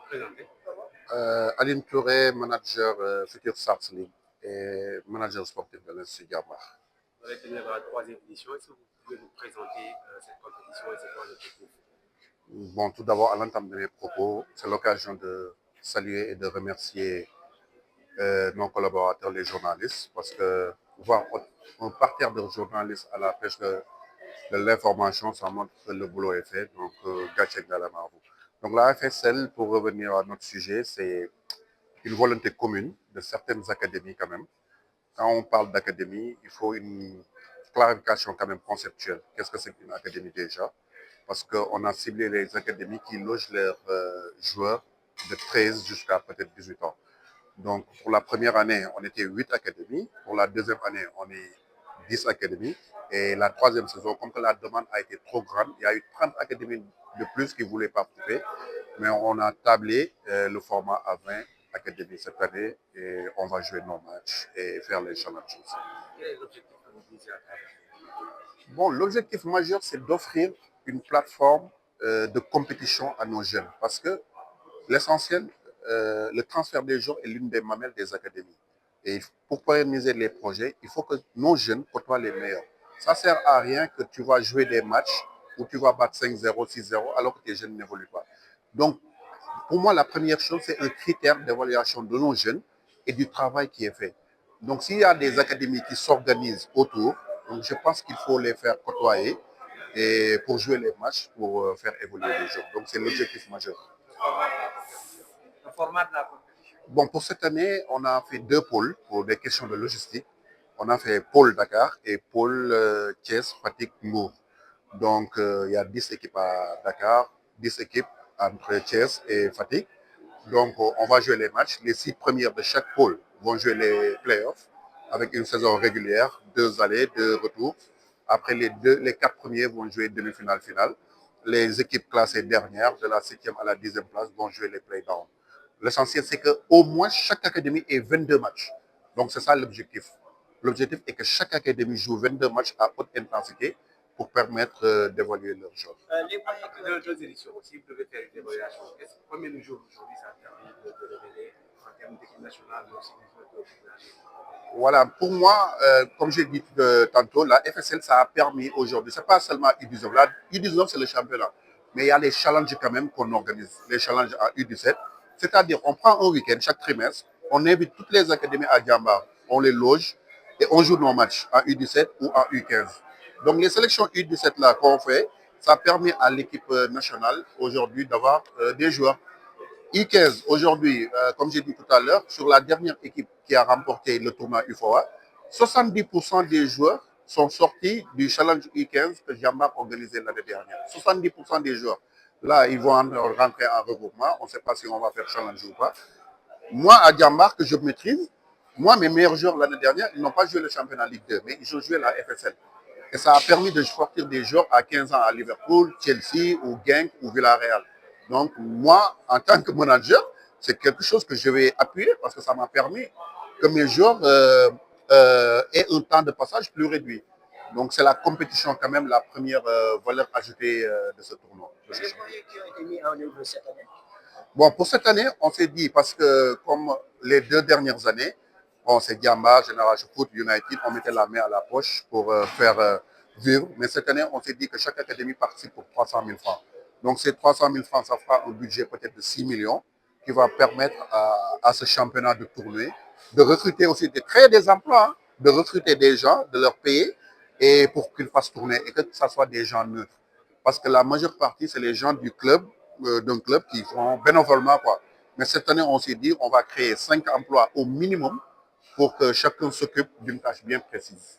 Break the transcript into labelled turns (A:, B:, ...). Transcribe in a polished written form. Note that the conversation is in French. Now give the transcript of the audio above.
A: Présentez.
B: Aline Touré, manager Futur Stars League et manager sportif de l'Institut Diambar.
A: Vous allez tenir la troisième édition. Est-ce que vous pouvez nous présenter cette compétition et c'est quoi l'objectif?
B: Bon, tout d'abord, à l'entame de mes propos, c'est l'occasion de saluer et de remercier nos collaborateurs, les journalistes, parce que voir un parterre de journalistes à la pêche de l'information, ça montre que le boulot est fait. Donc, Gatchek Dalamaru. Donc, la FSL, pour revenir à notre sujet, c'est une volonté commune de certaines académies quand même. Quand on parle d'académie, il faut une clarification quand même conceptuelle. Qu'est-ce que c'est qu'une académie déjà? Parce qu'on a ciblé les académies qui logent leurs joueurs de 13 jusqu'à peut-être 18 ans. Donc, pour la première année, on était 8 académies. Pour la deuxième année, on est 10 académies. Et la troisième saison, comme que la demande a été trop grande, il y a eu 30 académies de plus qui voulaient participer. Mais on a tablé le format à 20 académies cette année et on va jouer nos matchs et faire les challenges aussi.
A: Quel est l'objectif que vous visez à travers?
B: Bon, l'objectif majeur, c'est d'offrir une plateforme de compétition à nos jeunes. Parce que l'essentiel, le transfert des joueurs est l'une des mamelles des académies. Et pour pérenniser les projets, il faut que nos jeunes côtoient les meilleurs. Ça ne sert à rien que tu vas jouer des matchs où tu vas battre 5-0, 6-0, alors que tes jeunes n'évoluent pas. Donc, pour moi, la première chose, c'est un critère d'évaluation de nos jeunes et du travail qui est fait. Donc, s'il y a des académies qui s'organisent autour, donc je pense qu'il faut les faire côtoyer et pour jouer les matchs, pour faire évoluer les jeunes. Donc, c'est l'objectif majeur.
A: Le format de la compétition.
B: Bon, pour cette année, on a fait 2 pôles pour des questions de logistique. On a fait pôle Dakar et pôle Thiès, Fatick, Mbour. Donc, il y a 10 équipes à Dakar, 10 équipes entre Thiès et Fatick. Donc, on va jouer les matchs. Les 6 premières de chaque pôle vont jouer les playoffs avec une saison régulière, 2 allées, 2 retours. Après, les 4 premiers vont jouer demi-finale, finale. Les équipes classées dernières, de la 7e à la 10e place, vont jouer les play-downs. L'essentiel, c'est qu'au moins chaque académie ait 22 matchs. Donc, c'est ça l'objectif. L'objectif est que chaque académie joue 22 matchs à haute intensité pour permettre d'évaluer leur jeu.
A: Les moyens que deux éditions aussi, vous devez faire une évaluation. Combien de jours aujourd'hui ça a permis de révéler en termes d'équipe nationale, mais aussi des joueurs de population?
B: Voilà, pour moi, comme j'ai dit tantôt, la FSL, ça a permis aujourd'hui, c'est pas seulement U19. La U19, c'est le championnat. Mais il y a les challenges quand même qu'on organise, les challenges à U17. C'est-à-dire, on prend un week-end chaque trimestre, on invite toutes les académies à Diamba, on les loge et on joue nos matchs en U17 ou en U15. Donc, les sélections U17 là qu'on fait, ça permet à l'équipe nationale aujourd'hui d'avoir des joueurs. U15, aujourd'hui, comme j'ai dit tout à l'heure, sur la dernière équipe qui a remporté le tournoi UFOA, 70% des joueurs sont sortis du challenge U15 que Jamba a organisé l'année dernière. 70% des joueurs. Là, ils vont rentrer en regroupement. On ne sait pas si on va faire challenge ou pas. Moi, à Djambar, que je maîtrise, moi, mes meilleurs joueurs l'année dernière, ils n'ont pas joué le championnat Ligue 2, mais ils ont joué la FSL. Et ça a permis de sortir des joueurs à 15 ans à Liverpool, Chelsea ou Genk ou Villarreal. Donc, moi, en tant que manager, c'est quelque chose que je vais appuyer parce que ça m'a permis que mes joueurs aient un temps de passage plus réduit. Donc, c'est la compétition quand même la première valeur ajoutée de ce tournoi.
A: Les moyens qui ont été mis en œuvre cette année?
B: Bon, pour cette année, on s'est dit, parce que comme les 2 dernières années, on s'est dit Amba, Génération Foot, United, on mettait la main à la poche pour faire vivre. Mais cette année, on s'est dit que chaque académie participe pour 300 000 francs. Donc, ces 300 000 francs, ça fera un budget peut-être de 6 millions qui va permettre à ce championnat de tourner, de recruter aussi, de créer des emplois, hein, de recruter des gens, de leur payer et pour qu'ils fassent tourner et que ce soit des gens neutres. Parce que la majeure partie, c'est les gens du club, d'un club qui font bénévolement, quoi. Mais cette année, on s'est dit, on va créer 5 emplois au minimum pour que chacun s'occupe d'une tâche bien précise.